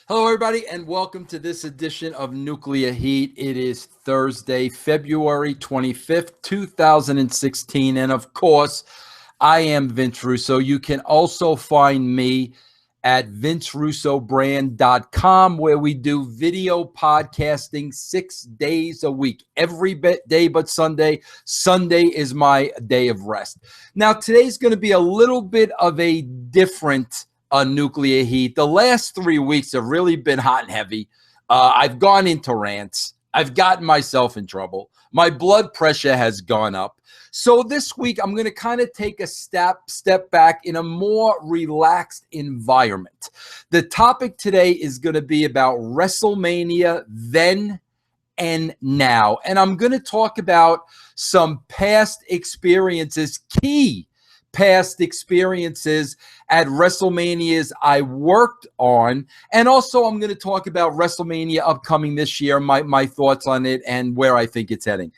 Hello, everybody, and welcome to this edition of Nuclear Heat. It is Thursday, February 25th, 2016. And of course, I am Vince Russo. You can also find me at vincerussobrand.com, where we do video podcasting 6 days a week, every day but Sunday. Sunday is my day of rest. Now, today's going to be a little bit of a different Nuclear Heat. The last 3 weeks have really been hot and heavy. I've gone into rants. I've gotten myself in trouble. My blood pressure has gone up. So this week, I'm going to kind of take a step back in a more relaxed environment. The topic today is going to be about WrestleMania then and now. And I'm going to talk about some past experiences, key past experiences at WrestleManias I worked on. And also I'm going to talk about WrestleMania upcoming this year, my thoughts on it and where I think it's heading.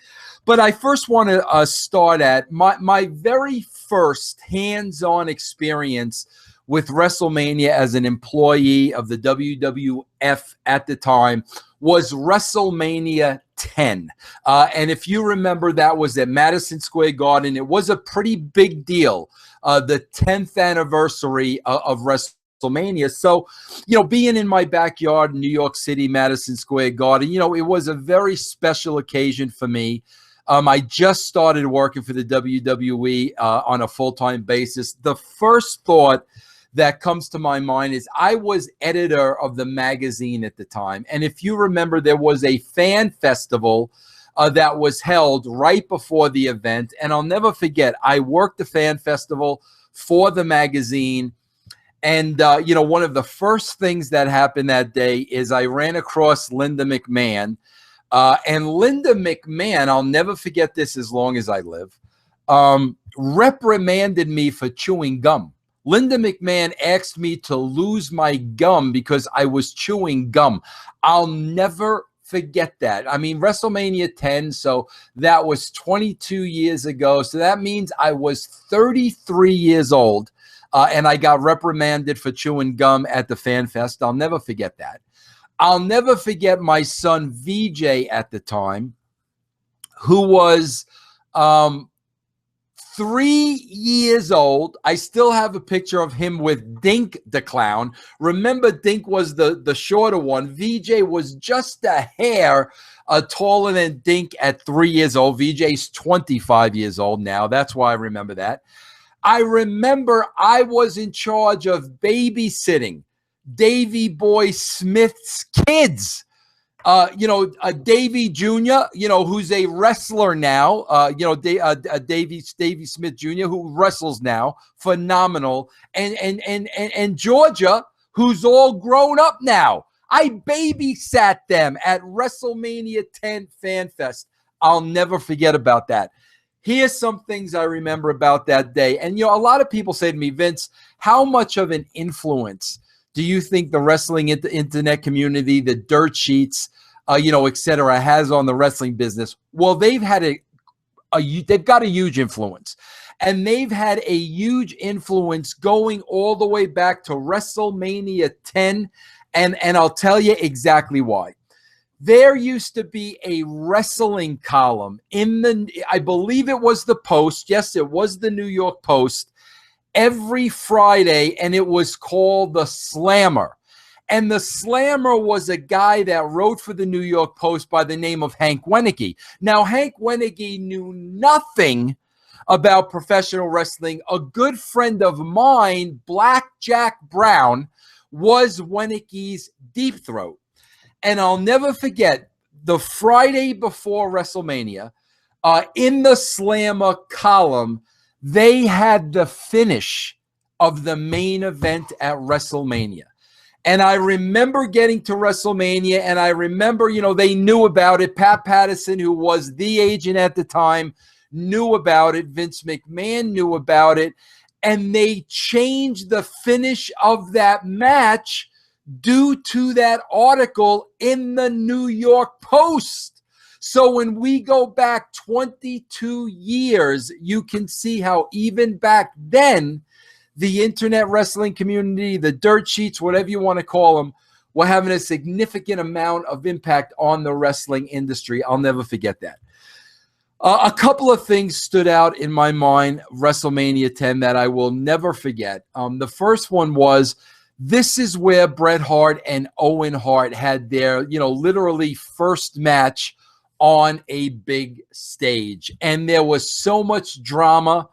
But I first want to start at my very first hands-on experience with WrestleMania as an employee of the WWF at the time was WrestleMania 10. And if you remember, that was at Madison Square Garden. It was a pretty big deal, the 10th anniversary of WrestleMania. So, being in my backyard in New York City, Madison Square Garden, it was a very special occasion for me. I just started working for the WWE on a full-time basis. The first thought that comes to my mind is I was editor of the magazine at the time. And if you remember, there was a fan festival that was held right before the event. And I'll never forget, I worked the fan festival for the magazine. And, one of the first things that happened that day is I ran across Linda McMahon. And Linda McMahon, I'll never forget this as long as I live, reprimanded me for chewing gum. Linda McMahon asked me to lose my gum because I was chewing gum. I'll never forget that. I mean, WrestleMania 10, so that was 22 years ago. So that means I was 33 years old, and I got reprimanded for chewing gum at the Fan Fest. I'll never forget that. I'll never forget my son, VJ, at the time, who was 3 years old. I still have a picture of him with Dink the Clown. Remember, Dink was the shorter one. VJ was just a hair taller than Dink at 3 years old. VJ's 25 years old now. That's why I remember that. I remember I was in charge of babysitting Davey Boy Smith's kids. Davey Jr., who's a wrestler now, Davey Smith Jr., who wrestles now, phenomenal, and Georgia, who's all grown up now. I babysat them at WrestleMania 10 Fan Fest. I'll never forget about that. Here's some things I remember about that day. And, a lot of people say to me, Vince, how much of an influence do you think the wrestling internet community, the dirt sheets, et cetera, has on the wrestling business? Well, they've had they've got a huge influence, and they've had a huge influence going all the way back to WrestleMania 10, and I'll tell you exactly why. There used to be a wrestling column I believe it was the Post. Yes, it was the New York Post. Every Friday, and it was called the Slammer. And the Slammer was a guy that wrote for the New York Post by the name of Hank Wenneke. Now, Hank Wenneke knew nothing about professional wrestling. A good friend of mine, Black Jack Brown, was Wenneke's deep throat. And I'll never forget, the Friday before WrestleMania, in the Slammer column, they had the finish of the main event at WrestleMania. And I remember getting to WrestleMania, and I remember, they knew about it. Pat Patterson, who was the agent at the time, knew about it. Vince McMahon knew about it. And they changed the finish of that match due to that article in the New York Post. So when we go back 22 years, you can see how even back then, the internet wrestling community, the dirt sheets, whatever you want to call them, were having a significant amount of impact on the wrestling industry. I'll never forget that. A couple of things stood out in my mind, WrestleMania 10, that I will never forget. The first one was, this is where Bret Hart and Owen Hart had their, literally first match on a big stage. And there was so much drama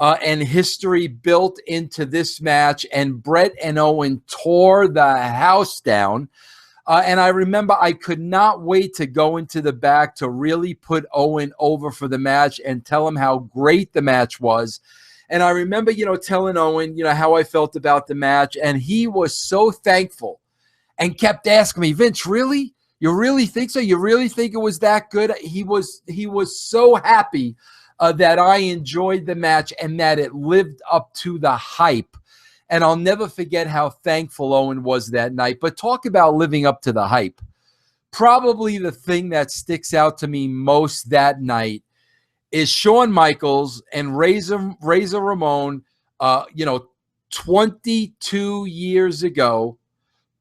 and history built into this match. And Bret and Owen tore the house down. And I remember I could not wait to go into the back to really put Owen over for the match and tell him how great the match was. And I remember, telling Owen, how I felt about the match. And he was so thankful and kept asking me, Vince, really? You really think so? You really think it was that good? He was so happy that I enjoyed the match and that it lived up to the hype. And I'll never forget how thankful Owen was that night. But talk about living up to the hype. Probably the thing that sticks out to me most that night is Shawn Michaels and Razor Ramon, 22 years ago,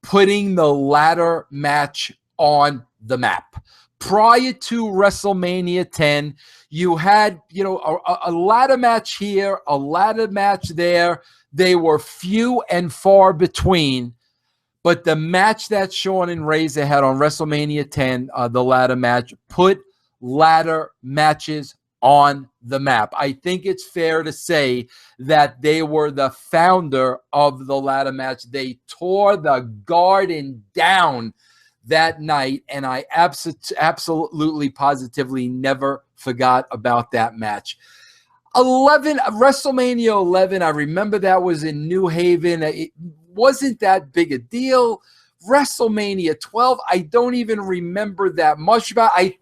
putting the ladder match on the map. Prior to WrestleMania 10, you had, a ladder match here, a ladder match there. They were few and far between. But the match that Shawn and Razor had on WrestleMania 10, the ladder match, put ladder matches on the map. I think it's fair to say that they were the founder of the ladder match. They tore the garden down that night, and I absolutely, positively never forgot about that match. WrestleMania 11, I remember that was in New Haven. It wasn't that big a deal. WrestleMania 12, I don't even remember that much about. I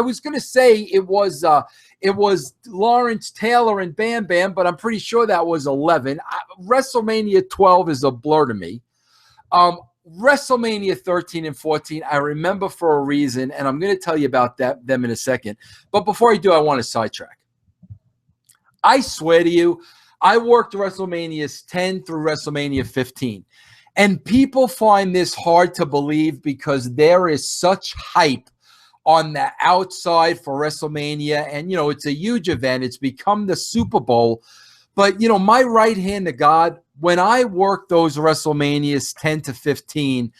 was going to say it was Lawrence Taylor and Bam Bam, but I'm pretty sure that was 11. WrestleMania 12 is a blur to me. WrestleMania 13 and 14, I remember for a reason, and I'm going to tell you about them in a second. But before I do, I want to sidetrack. I swear to you, I worked WrestleManias 10 through WrestleMania 15. And people find this hard to believe because there is such hype on the outside for WrestleMania. And, it's a huge event. It's become the Super Bowl. But, my right hand to God, when I worked those WrestleManias 10 to 15,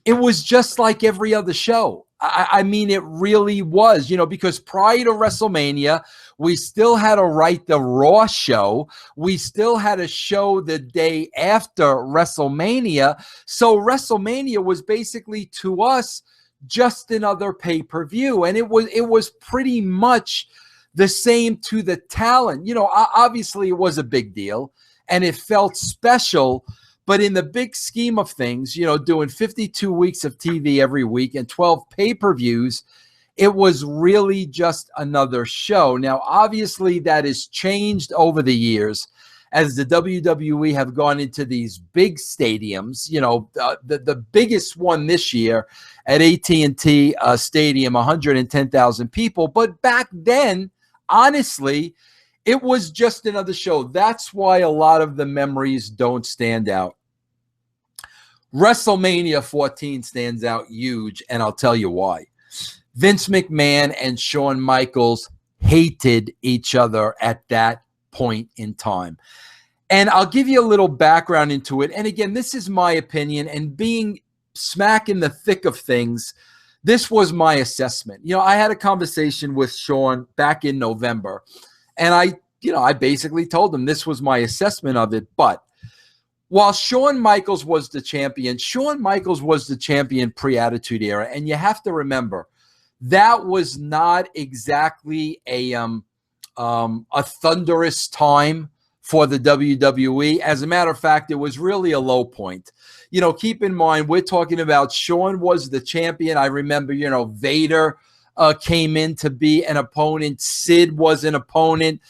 it was just like every other show. I mean, it really was, because prior to WrestleMania, we still had to write the Raw show. We still had a show the day after WrestleMania. So WrestleMania was basically, to us, just another pay-per-view. And it was pretty much the same to the talent. Obviously it was a big deal and it felt special. But in the big scheme of things, doing 52 weeks of TV every week and 12 pay-per-views, it was really just another show. Now, obviously, that has changed over the years as the WWE have gone into these big stadiums. The biggest one this year at AT&T Stadium, 110,000 people. But back then, honestly, it was just another show. That's why a lot of the memories don't stand out. WrestleMania 14 stands out huge, and I'll tell you why. Vince McMahon and Shawn Michaels hated each other at that point in time. And I'll give you a little background into it. And again, this is my opinion, and being smack in the thick of things, this was my assessment. I had a conversation with Shawn back in November, and I basically told him this was my assessment of it. But while Shawn Michaels was the champion pre-Attitude Era. And you have to remember, that was not exactly a thunderous time for the WWE. As a matter of fact, it was really a low point. Keep in mind, we're talking about Shawn was the champion. I remember, Vader came in to be an opponent. Sid was an opponent.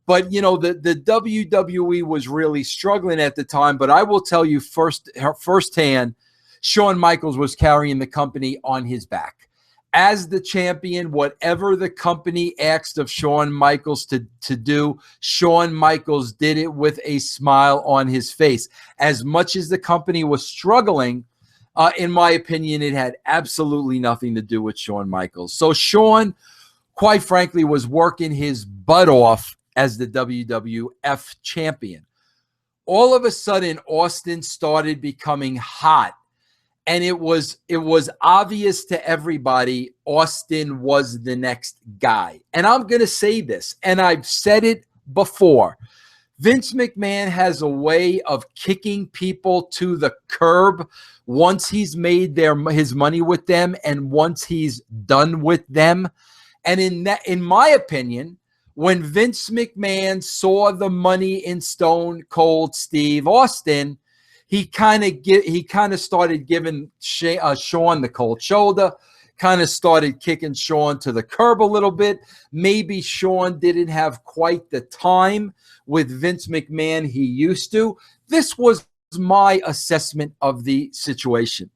But, the WWE was really struggling at the time. But I will tell you firsthand, Shawn Michaels was carrying the company on his back. as the champion, whatever the company asked of Shawn Michaels to do, Shawn Michaels did it with a smile on his face. As much as the company was struggling, in my opinion, it had absolutely nothing to do with Shawn Michaels. So Shawn, quite frankly, was working his butt off as the WWF champion. All of a sudden, Austin started becoming hot. And it was obvious to everybody Austin was the next guy. And I'm going to say this, and I've said it before. Vince McMahon has a way of kicking people to the curb once he's made his money with them and once he's done with them. And in my opinion, when Vince McMahon saw the money in Stone Cold Steve Austin, he kind of started giving Shawn the cold shoulder, kind of started kicking Shawn to the curb a little bit. Maybe Shawn didn't have quite the time with Vince McMahon he used to. This was my assessment of the situation.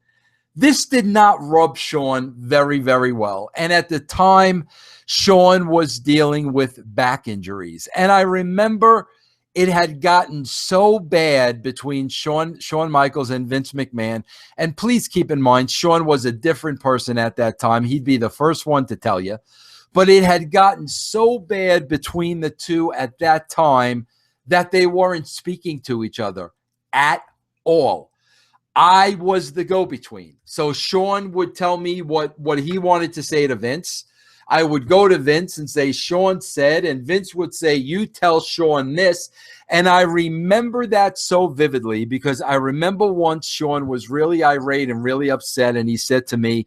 This did not rub Shawn very, very well. And at the time, Shawn was dealing with back injuries. And I remember it had gotten so bad between Shawn Michaels and Vince McMahon. And please keep in mind, Shawn was a different person at that time. He'd be the first one to tell you. But it had gotten so bad between the two at that time that they weren't speaking to each other at all. I was the go-between. So Shawn would tell me what he wanted to say to Vince. I would go to Vince and say, Shawn said, and Vince would say, you tell Shawn this. And I remember that so vividly because I remember once Shawn was really irate and really upset. And he said to me,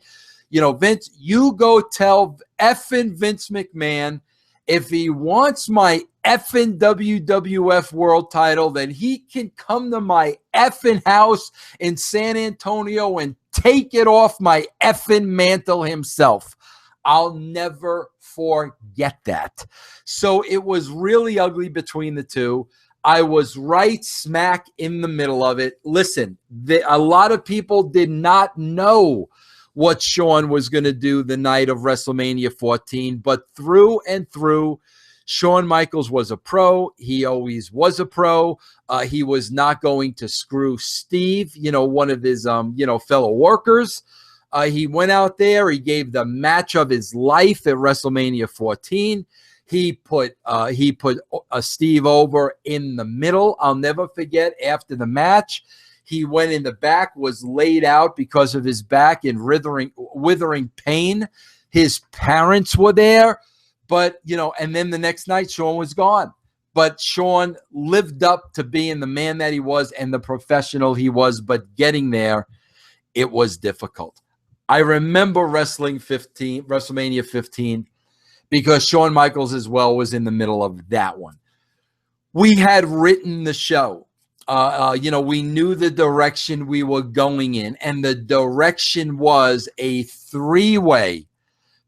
you know, Vince, you go tell effing Vince McMahon if he wants my effing WWF world title, then he can come to my effing house in San Antonio and take it off my effing mantle himself. I'll never forget that. So it was really ugly between the two. I was right smack in the middle of it. Listen, a lot of people did not know what Shawn was going to do the night of WrestleMania 14, but through and through, Shawn Michaels was a pro. He always was a pro. He was not going to screw Steve, you know, one of his, fellow workers. He went out there. He gave the match of his life at WrestleMania 14. He put Steve over in the middle. I'll never forget after the match, he went in the back, was laid out because of his back in withering pain. His parents were there, but, you know, and then the next night, Shawn was gone. But Shawn lived up to being the man that he was and the professional he was, but getting there, it was difficult. I remember WrestleMania 15, because Shawn Michaels as well was in the middle of that one. We had written the show. We knew the direction we were going in, and the direction was a three-way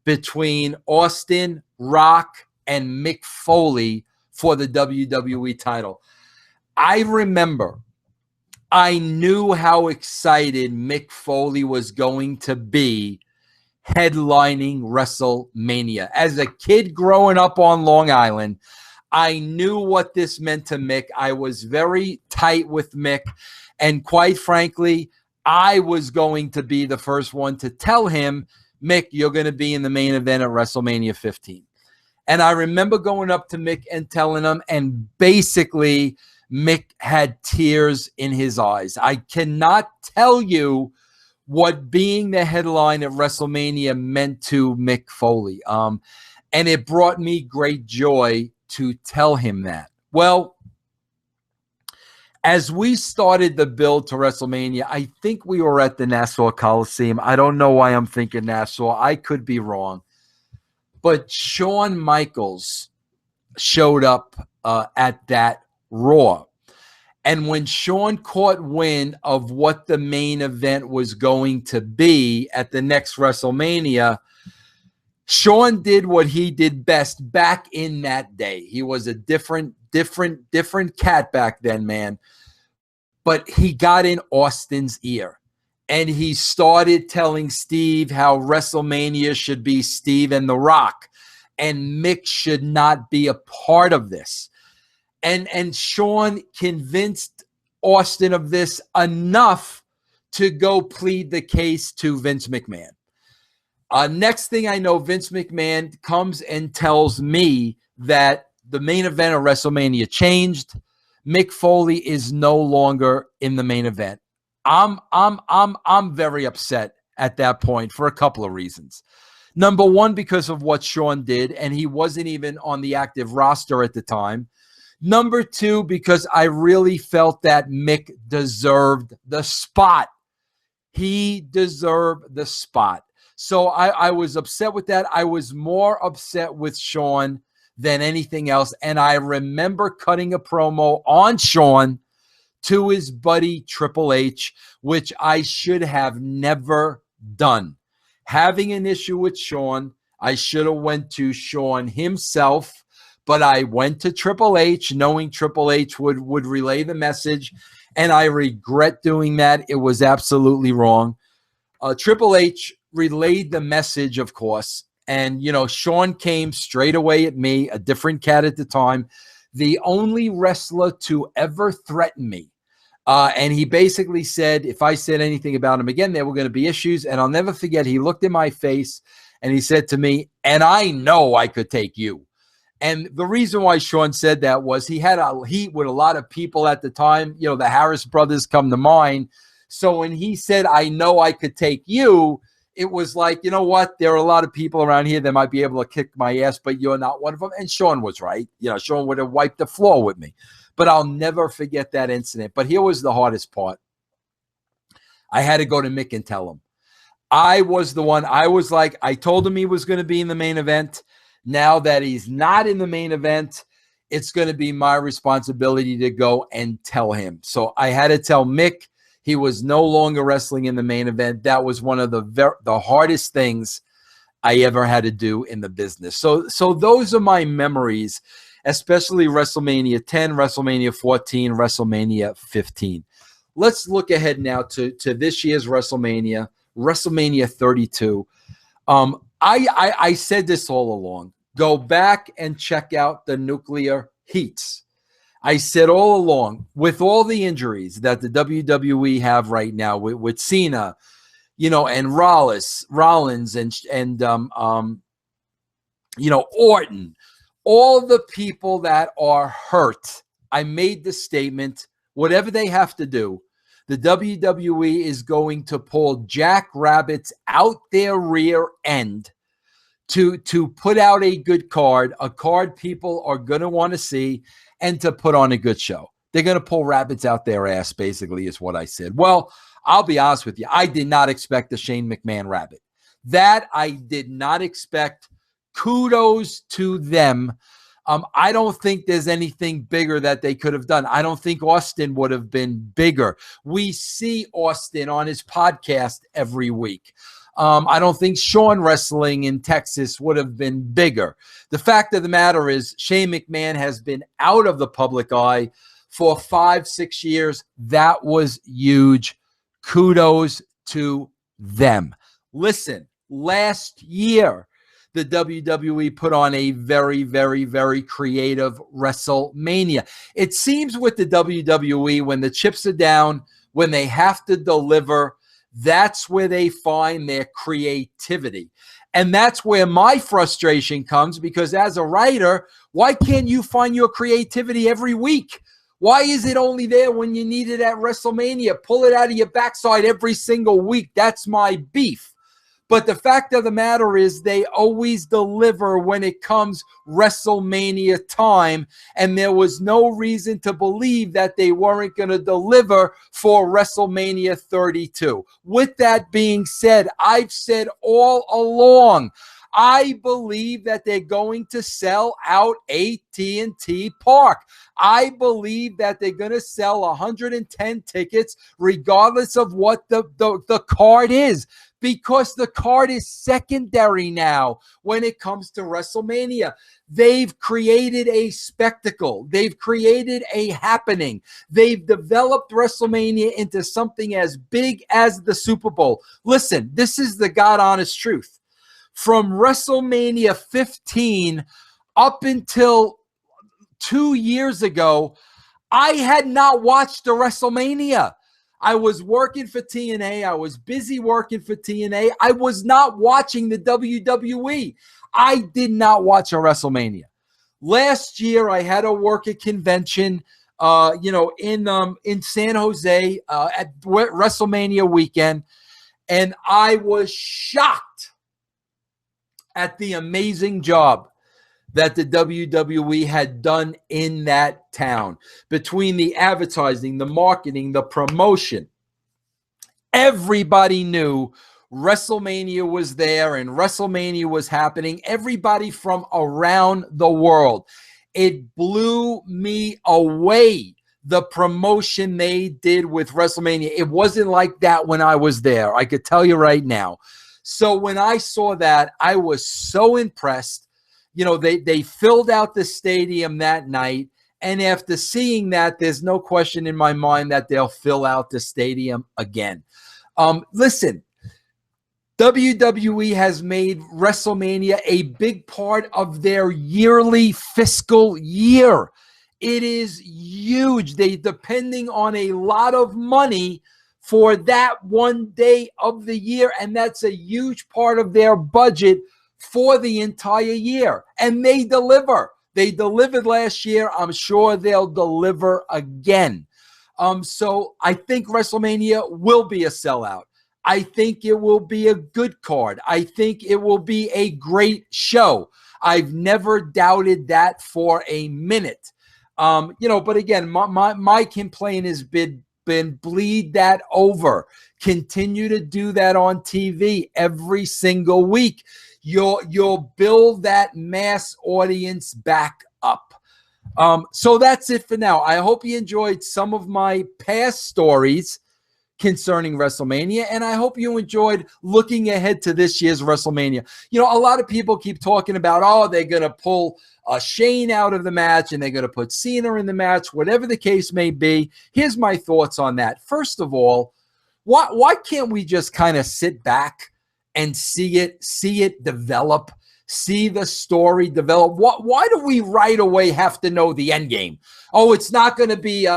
between Austin, Rock, and Mick Foley for the WWE title. I remember, I knew how excited Mick Foley was going to be headlining WrestleMania. As a kid growing up on Long Island, I knew what this meant to Mick. I was very tight with Mick. And quite frankly, I was going to be the first one to tell him, Mick, you're going to be in the main event at WrestleMania 15. And I remember going up to Mick and telling him, and basically Mick had tears in his eyes. I cannot tell you what being the headline at WrestleMania meant to Mick Foley. And it brought me great joy to tell him that. Well, as we started the build to WrestleMania, I think we were at the Nassau Coliseum. I don't know why I'm thinking Nassau. I could be wrong. But Shawn Michaels showed up at that Raw. And when Shawn caught wind of what the main event was going to be at the next WrestleMania, Shawn did what he did best back in that day. He was a different cat back then, man. But he got in Austin's ear. and he started telling Steve how WrestleMania should be Steve and The Rock, and Mick should not be a part of this. And Shawn convinced Austin of this enough to go plead the case to Vince McMahon. Next thing I know, Vince McMahon comes and tells me that the main event of WrestleMania changed. Mick Foley is no longer in the main event. I'm very upset at that point for a couple of reasons. Number one, because of what Shawn did, and he wasn't even on the active roster at the time. Number two, because I really felt that Mick deserved the spot. He deserved the spot. So I was upset with that. I was more upset with Shawn than anything else. And I remember cutting a promo on Shawn to his buddy Triple H, which I should have never done. Having an issue with Shawn, I should have went to Shawn himself, but I went to Triple H knowing Triple H would relay the message, and I regret doing that. It was absolutely wrong. Triple H relayed the message, of course, and, Shawn came straight away at me, a different cat at the time, the only wrestler to ever threaten me. And he basically said, if I said anything about him again, there were going to be issues. And I'll never forget, he looked in my face and he said to me, and I know I could take you. And the reason why Shawn said that was he had a heat with a lot of people at the time. The Harris brothers come to mind. So when he said, I know I could take you, it was like, you know what? There are a lot of people around here that might be able to kick my ass, but you're not one of them. And Shawn was right. Shawn would have wiped the floor with me. But I'll never forget that incident. But here was the hardest part. I had to go to Mick and tell him. I was the one. I was like, I told him he was going to be in the main event. Now that he's not in the main event, it's going to be my responsibility to go and tell him. So I had to tell Mick he was no longer wrestling in the main event. That was one of the hardest things I ever had to do in the business. So those are my memories, especially WrestleMania 10, WrestleMania 14, WrestleMania 15. Let's look ahead now to this year's WrestleMania, WrestleMania 32. I said this all along. Go back and check out the nuclear heats. I said all along, with all the injuries that the WWE have right now with Cena, and Rollins and Orton, all the people that are hurt, I made the statement, whatever they have to do, the WWE is going to pull jackrabbits out their rear end to put out a good card, a card people are going to want to see, and to put on a good show. They're going to pull rabbits out their ass, basically, is what I said. Well, I'll be honest with you. I did not expect the Shane McMahon rabbit. That I did not expect. Kudos to them. I don't think there's anything bigger that they could have done. I don't think Austin would have been bigger. We see Austin on his podcast every week. I don't think Shawn wrestling in Texas would have been bigger. The fact of the matter is Shane McMahon has been out of the public eye for 5-6 years. That was huge. Kudos to them. Listen, last year, the WWE put on a very, very, very creative WrestleMania. It seems with the WWE, when the chips are down, when they have to deliver, that's where they find their creativity. And that's where my frustration comes, because as a writer, why can't you find your creativity every week? Why is it only there when you need it at WrestleMania? Pull it out of your backside every single week. That's my beef. But the fact of the matter is they always deliver when it comes WrestleMania time, and there was no reason to believe that they weren't going to deliver for WrestleMania 32. With that being said, I've said all along, I believe that they're going to sell out AT&T Park. I believe that they're going to sell 110 tickets regardless of what the card is, because the card is secondary now when it comes to WrestleMania. They've created a spectacle. They've created a happening. They've developed WrestleMania into something as big as the Super Bowl. Listen, this is the God honest truth. From WrestleMania 15 up until 2 years ago, I had not watched a WrestleMania. I was working for TNA. I was busy working for TNA. I was not watching the WWE. I did not watch a WrestleMania. Last year, I had to work a convention, in San Jose at WrestleMania weekend, and I was shocked at the amazing job that the WWE had done in that town. Between the advertising, the marketing, the promotion, everybody knew WrestleMania was there and WrestleMania was happening. Everybody from around the world. It blew me away, the promotion they did with WrestleMania. It wasn't like that when I was there. I could tell you right now. So when I saw that, I was so impressed. You know, they filled out the stadium that night. And after seeing that, there's no question in my mind that they'll fill out the stadium again. Listen, WWE has made WrestleMania a big part of their yearly fiscal year. It is huge. They're depending on a lot of money for that one day of the year, and that's a huge part of their budget for the entire year. And they deliver. They delivered last year. I'm sure they'll deliver again. So I think WrestleMania will be a sellout. I think it will be a good card. I think it will be a great show. I've never doubted that for a minute. But again, my complaint has been bleed that over. Continue to do that on TV every single week. You'll build that mass audience back up. So that's it for now. I hope you enjoyed some of my past stories concerning WrestleMania, and I hope you enjoyed looking ahead to this year's WrestleMania. You know, a lot of people keep talking about, oh, they're going to pull Shane out of the match and they're going to put Cena in the match, whatever the case may be. Here's my thoughts on that. First of all, why can't we just kind of sit back and see it develop, see the story develop? Why do we right away have to know the end game? Oh, it's not going to be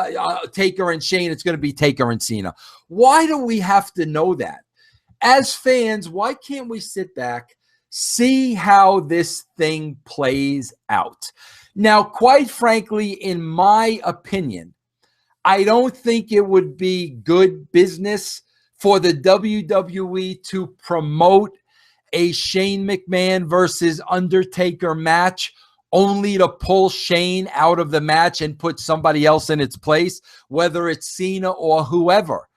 Taker and Shane. It's going to be Taker and Cena. Why do we have to know that? As fans, why can't we sit back, see how this thing plays out? Now, quite frankly, in my opinion, I don't think it would be good business for the WWE to promote a Shane McMahon versus Undertaker match only to pull Shane out of the match and put somebody else in its place, whether it's Cena or whoever.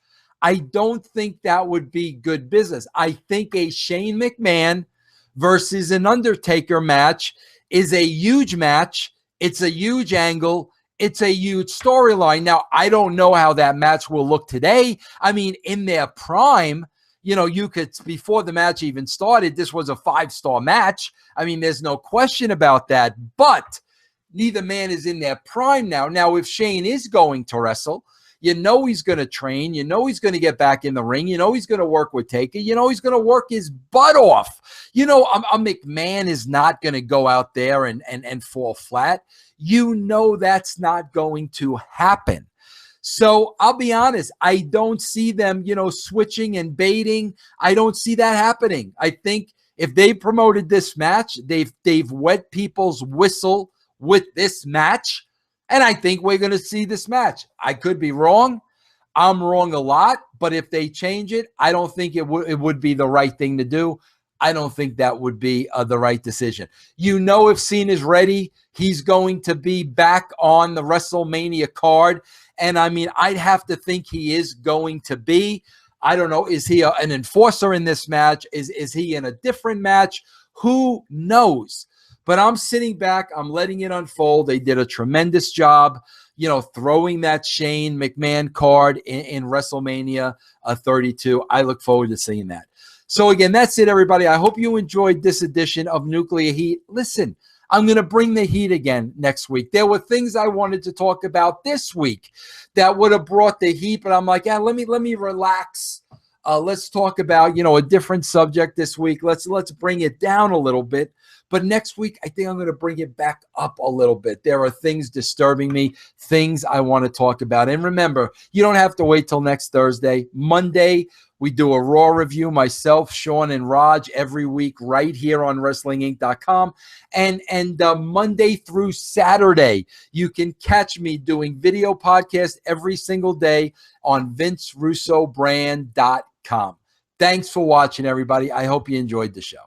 I don't think that would be good business. I think a Shane McMahon versus an Undertaker match is a huge match. It's a huge angle. It's a huge storyline. Now, I don't know how that match will look today. I mean, in their prime, you know, you could, before the match even started, this was a 5-star match. I mean, there's no question about that. But neither man is in their prime now. Now, if Shane is going to wrestle, you know he's going to train. You know he's going to get back in the ring. You know he's going to work with Taker. You know he's going to work his butt off. You know, a McMahon is not going to go out there and fall flat. You know that's not going to happen. So I'll be honest, I don't see them, switching and baiting. I don't see that happening. I think if they promoted this match, they've wet people's whistle with this match. And I think we're going to see this match. I could be wrong. I'm wrong a lot. But if they change it, I don't think it would be the right thing to do. I don't think that would be the right decision. If Cena's ready, he's going to be back on the WrestleMania card. And I mean, I'd have to think he is going to be. I don't know. Is he an enforcer in this match? Is he in a different match? Who knows? But I'm sitting back. I'm letting it unfold. They did a tremendous job, throwing that Shane McMahon card in WrestleMania 32. I look forward to seeing that. So again, that's it, everybody. I hope you enjoyed this edition of Nuclear Heat. Listen, I'm going to bring the heat again next week. There were things I wanted to talk about this week that would have brought the heat, but I'm like, let me relax. Let's talk about, a different subject this week. Let's bring it down a little bit. But next week, I think I'm going to bring it back up a little bit. There are things disturbing me, things I want to talk about. And remember, you don't have to wait till next Thursday. Monday, we do a Raw review, myself, Sean, and Raj, every week right here on WrestlingInc.com. And Monday through Saturday, you can catch me doing video podcasts every single day on VinceRussoBrand.com. Thanks for watching, everybody. I hope you enjoyed the show.